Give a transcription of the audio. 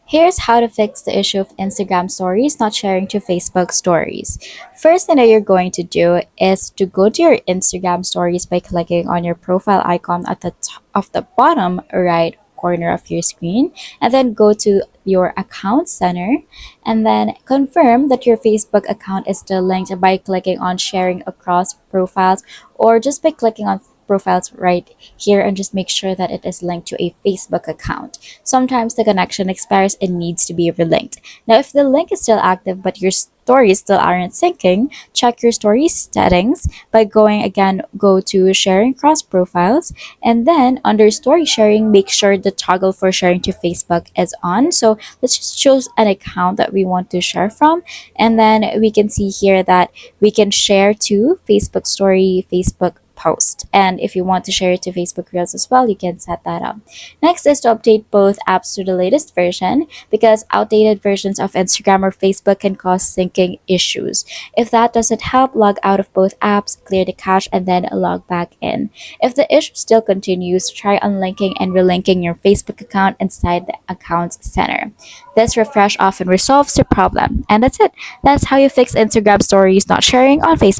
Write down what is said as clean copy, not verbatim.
Here's how to fix the issue of Instagram stories not sharing to Facebook stories. First thing that you're going to do is to go to your Instagram stories by clicking on your profile icon at the top of the bottom right corner of your screen, and then go to your account center and then confirm that your Facebook account is still linked by clicking on sharing across profiles, or just by clicking on profiles right here and just make sure that it is linked to a Facebook account. Sometimes the connection expires and needs to be relinked. Now, if the link is still active but your stories still aren't syncing, check your story settings by going again, go to sharing cross profiles, and then under story sharing, make sure the toggle for sharing to Facebook is on. So let's just choose an account that we want to share from, and then we can see here that we can share to Facebook story, Facebook post. And if you want to share it to Facebook Reels as well, you can set that up. Next is to update both apps to the latest version because outdated versions of Instagram or Facebook can cause syncing issues. If that doesn't help, log out of both apps, clear the cache, and then log back in. If the issue still continues, try unlinking and relinking your Facebook account inside the Accounts Center. This refresh often resolves the problem. And that's it. That's how you fix Instagram stories not sharing on Facebook.